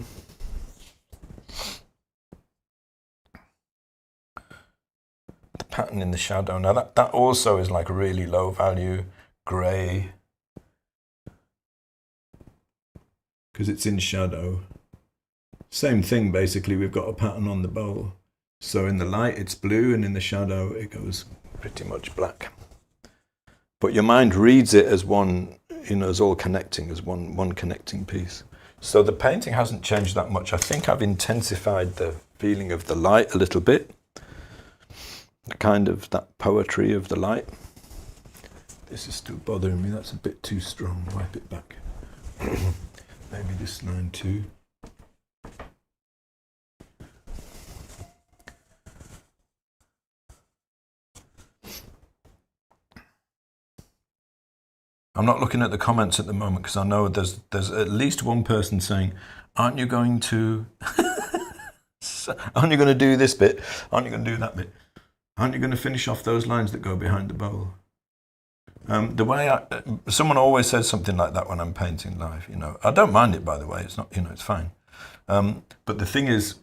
Speaker 1: pattern in the shadow. Now that also is like a really low value grey, because it's in shadow. Same thing basically, we've got a pattern on the bowl. So in the light it's blue and in the shadow it goes pretty much black. But your mind reads it as one, you know, as all connecting, as one connecting piece. So the painting hasn't changed that much. I think I've intensified the feeling of the light a little bit. Kind of that poetry of the light. This is still bothering me, that's a bit too strong. Wipe it back. Maybe this line too. I'm not looking at the comments at the moment because I know there's at least one person saying, aren't you going to do this bit? Aren't you going to do that bit? Aren't you going to finish off those lines that go behind the bowl? The way someone always says something like that when I'm painting live, you know. I don't mind it, by the way. It's not, you know, it's fine. But the thing is,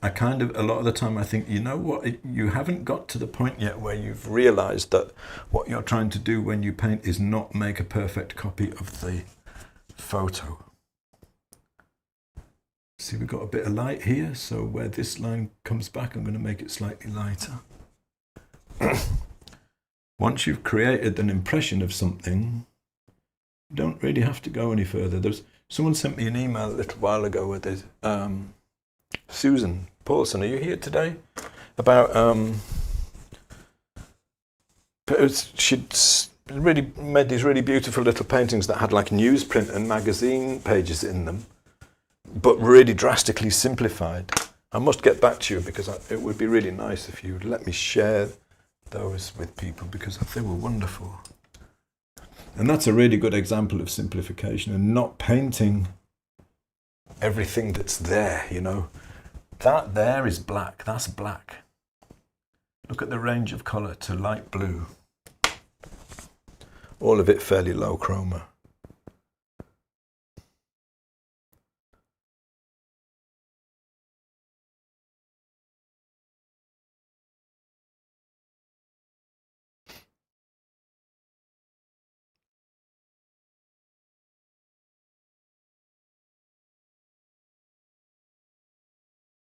Speaker 1: I kind of, a lot of the time I think, you know what, you haven't got to the point yet where you've realized that what you're trying to do when you paint is not make a perfect copy of the photo. See, we've got a bit of light here, so where this line comes back, I'm going to make it slightly lighter. Once you've created an impression of something, you don't really have to go any further. Someone sent me an email a little while ago where there's, Susan Paulson, are you here today? About she'd really made these really beautiful little paintings that had like newsprint and magazine pages in them, but really drastically simplified. I must get back to you because it would be really nice if you would let me share those with people because they were wonderful. And that's a really good example of simplification and not painting everything that's there, you know. That there is black, that's black. Look at the range of colour to light blue. All of it fairly low chroma.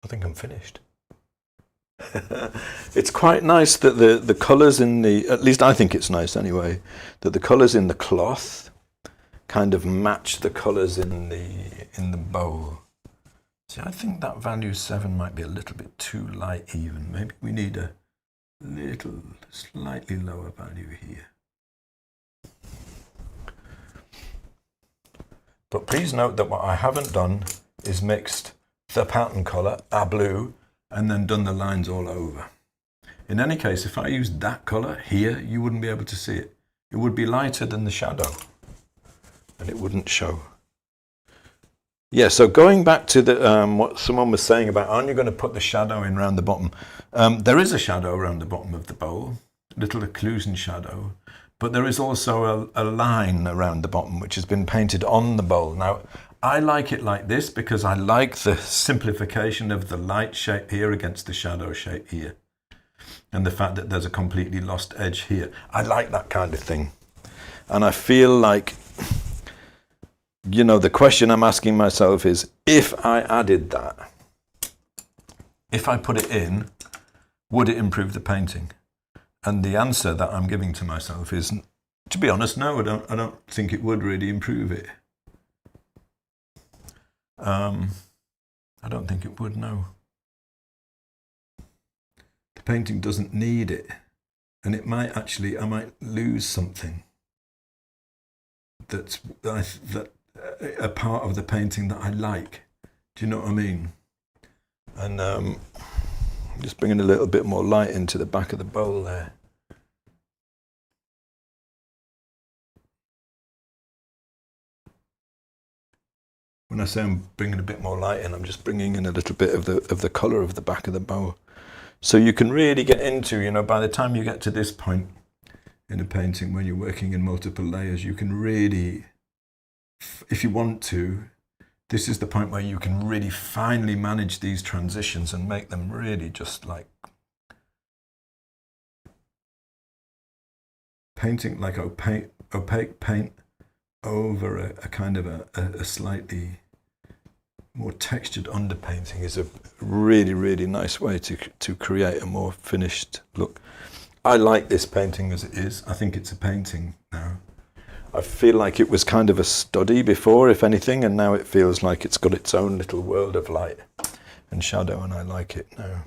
Speaker 1: I think I'm finished. It's quite nice that the colours in the, at least I think it's nice anyway, that the colours in the cloth kind of match the colours in the bowl. See, I think that value 7 might be a little bit too light even. Maybe we need a little, slightly lower value here. But please note that what I haven't done is mixed the pattern colour, a blue, and then done the lines all over. In any case, if I used that colour here, you wouldn't be able to see it. It would be lighter than the shadow, and it wouldn't show. Yeah, so going back to the what someone was saying about, aren't you going to put the shadow in around the bottom? There is a shadow around the bottom of the bowl, a little occlusion shadow, but there is also a line around the bottom which has been painted on the bowl. Now, I like it like this because I like the simplification of the light shape here against the shadow shape here. And the fact that there's a completely lost edge here. I like that kind of thing. And I feel like, you know, the question I'm asking myself is, if I added that, if I put it in, would it improve the painting? And the answer that I'm giving to myself is, to be honest, no, I don't think it would really improve it. I don't think it would, no. The painting doesn't need it. And it might actually, I might lose something that's a part of the painting that I like. Do you know what I mean? And I'm just bringing a little bit more light into the back of the bowl there. When I say I'm bringing a bit more light in, I'm just bringing in a little bit of the colour of the back of the bowl. So you can really get into, you know, by the time you get to this point in a painting, when you're working in multiple layers, you can really, if you want to, this is the point where you can really finely manage these transitions and make them really just like painting, like opaque paint over a kind of a slightly more textured underpainting is a really, really nice way to create a more finished look. I like this painting as it is. I think it's a painting now. I feel like it was kind of a study before, if anything, and now it feels like it's got its own little world of light and shadow, and I like it now.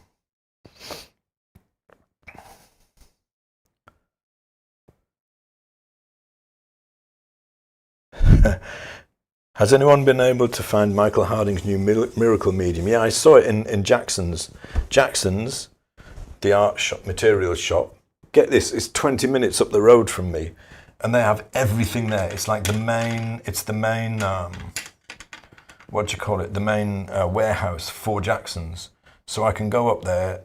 Speaker 1: Has anyone been able to find Michael Harding's new miracle medium? Yeah, I saw it in Jackson's. Jackson's, the art shop, materials shop. Get this, it's 20 minutes up the road from me, and they have everything there. It's like the main, what do you call it? The main warehouse for Jackson's. So I can go up there,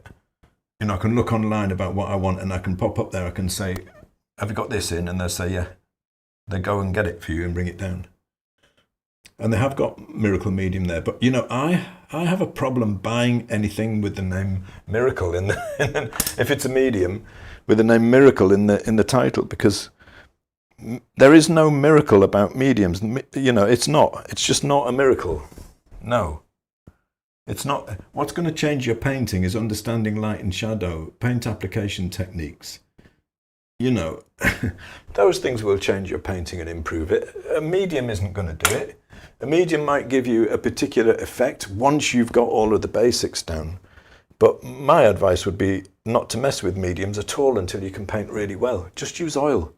Speaker 1: you know, I can look online about what I want, and I can pop up there. I can say, have you got this in? And they'll say, yeah. They go and get it for you and bring it down. And they have got Miracle Medium there. But, you know, I have a problem buying anything with the name Miracle in the, if it's a medium, with the name Miracle in the title, because there is no miracle about mediums. You know, it's not. It's just not a miracle. No. It's not. What's going to change your painting is understanding light and shadow, paint application techniques. you know, those things will change your painting and improve it. A medium isn't going to do it. A medium might give you a particular effect once you've got all of the basics down. But my advice would be not to mess with mediums at all until you can paint really well. Just use oil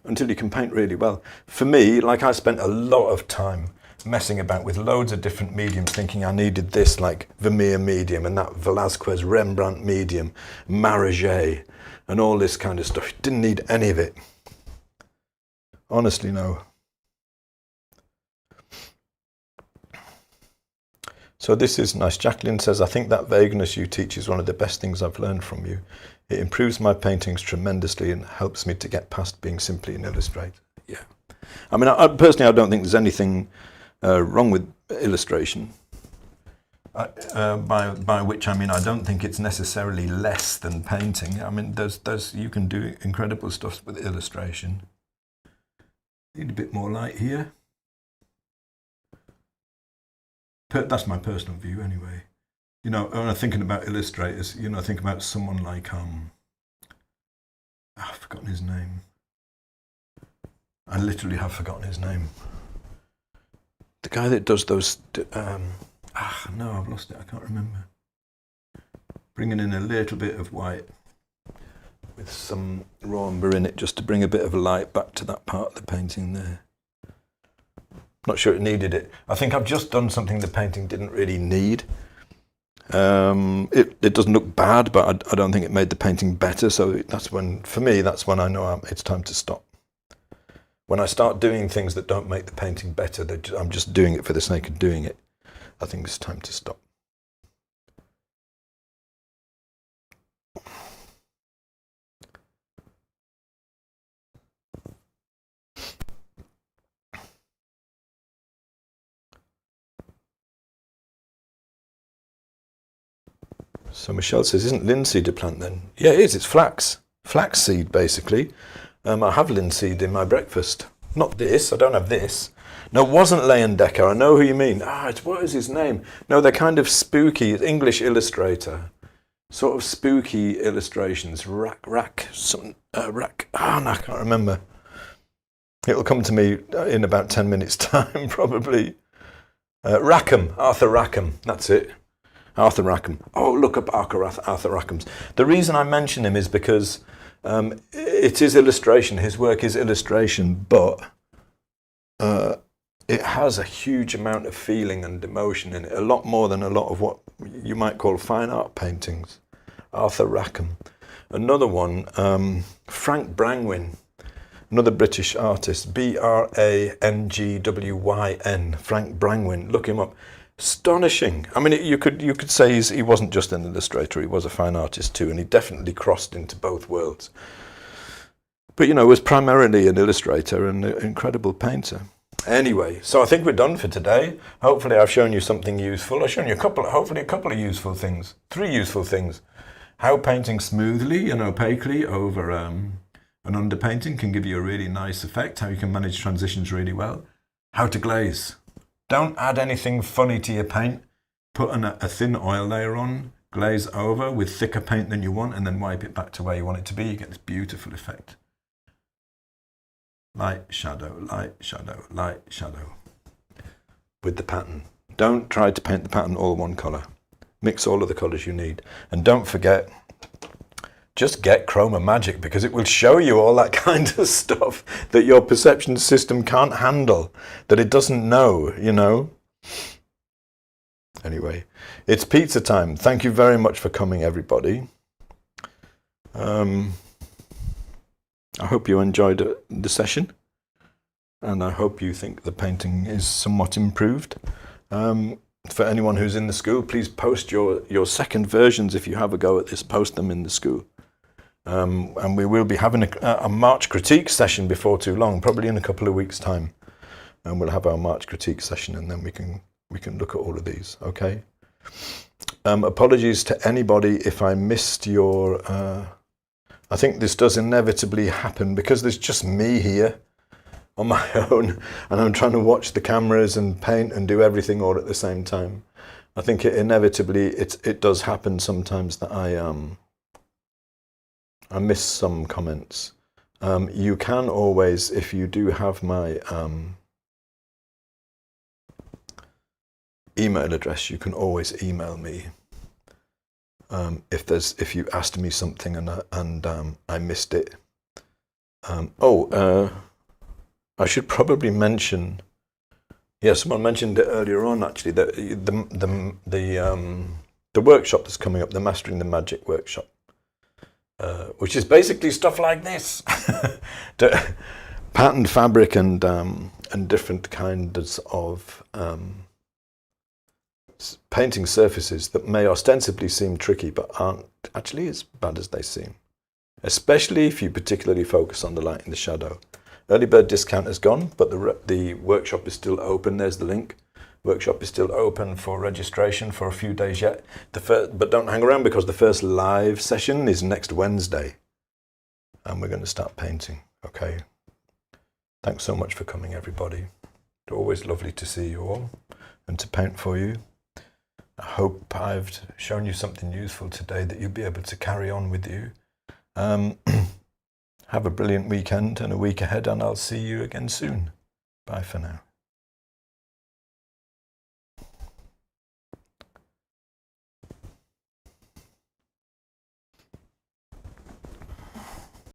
Speaker 1: until you can paint really well. For me, like, I spent a lot of time messing about with loads of different mediums, thinking I needed this like Vermeer medium and that Velázquez Rembrandt medium, Maraget, and all this kind of stuff. Didn't need any of it. Honestly, no. So this is nice. Jacqueline says, I think that vagueness you teach is one of the best things I've learned from you. It improves my paintings tremendously and helps me to get past being simply an illustrator. Yeah. I mean, I personally, I don't think there's anything wrong with illustration. By which I mean, I don't think it's necessarily less than painting. I mean, you can do incredible stuff with illustration. Need a bit more light here. That's my personal view anyway. You know, when I'm thinking about illustrators, you know, I think about someone like, I've forgotten his name. I literally have forgotten his name. The guy that does those, no, I've lost it, I can't remember. Bringing in a little bit of white with some raw umber in it, just to bring a bit of light back to that part of the painting there. Not sure it needed it. I think I've just done something the painting didn't really need. It doesn't look bad, but I don't think it made the painting better. So that's when, for me, that's when I know it's time to stop. When I start doing things that don't make the painting better, I'm just doing it for the sake of doing it, I think it's time to stop. So Michelle says, isn't linseed a plant then? Yeah, it is. It's flax. Flax seed, basically. I have linseed in my breakfast. Not this. I don't have this. No, it wasn't Leyendecker. I know who you mean. What is his name? No, they're kind of spooky. English illustrator. Sort of spooky illustrations. Rack. No, I can't remember. It'll come to me in about 10 minutes' time, probably. Rackham. Arthur Rackham. That's it. Arthur Rackham. Oh, look up Arthur Rackham's. The reason I mention him is because it is illustration. His work is illustration, but it has a huge amount of feeling and emotion in it, a lot more than a lot of what you might call fine art paintings. Arthur Rackham. Another one, Frank Brangwyn, another British artist, Brangwyn, Frank Brangwyn. Look him up. Astonishing. I mean, you could say he wasn't just an illustrator, he was a fine artist too, and he definitely crossed into both worlds. But, you know, was primarily an illustrator and an incredible painter. Anyway, so I think we're done for today. Hopefully I've shown you something useful. I've shown you hopefully a couple of useful things. 3 useful things. How painting smoothly and opaquely over an underpainting can give you a really nice effect. How you can manage transitions really well. How to glaze. Don't add anything funny to your paint. Put a thin oil layer on, glaze over with thicker paint than you want, and then wipe it back to where you want it to be. You get this beautiful effect. Light, shadow, light, shadow, light, shadow. With the pattern. Don't try to paint the pattern all one colour. Mix all of the colours you need. And don't forget, just get ChromaMagic, because it will show you all that kind of stuff that your perception system can't handle, that it doesn't know, you know. Anyway, it's pizza time. Thank you very much for coming, everybody. I hope you enjoyed the session, and I hope you think the painting is somewhat improved. For anyone who's in the school, please post your second versions. If you have a go at this, post them in the school. And we will be having a March critique session before too long, probably in a couple of weeks' time. And we'll have our March critique session, and then we can look at all of these, okay? Apologies to anybody if I missed your... I think this does inevitably happen because there's just me here on my own, and I'm trying to watch the cameras and paint and do everything all at the same time. I think it inevitably, it does happen sometimes that I missed some comments. You can always, if you do have my email address, you can always email me if you asked me something and I missed it. I should probably mention. Yeah, someone mentioned it earlier on. Actually, the workshop that's coming up, the Mastering the Magic workshop, which is basically stuff like this, patterned fabric and different kinds of painting surfaces that may ostensibly seem tricky, but aren't actually as bad as they seem. Especially if you particularly focus on the light and the shadow. Early bird discount is gone, but the workshop is still open. There's the link. Workshop is still open for registration for a few days yet. But don't hang around, because the first live session is next Wednesday. And we're going to start painting. Okay. Thanks so much for coming, everybody. It's always lovely to see you all and to paint for you. I hope I've shown you something useful today that you'll be able to carry on with you. Have a brilliant weekend and a week ahead, and I'll see you again soon. Bye for now.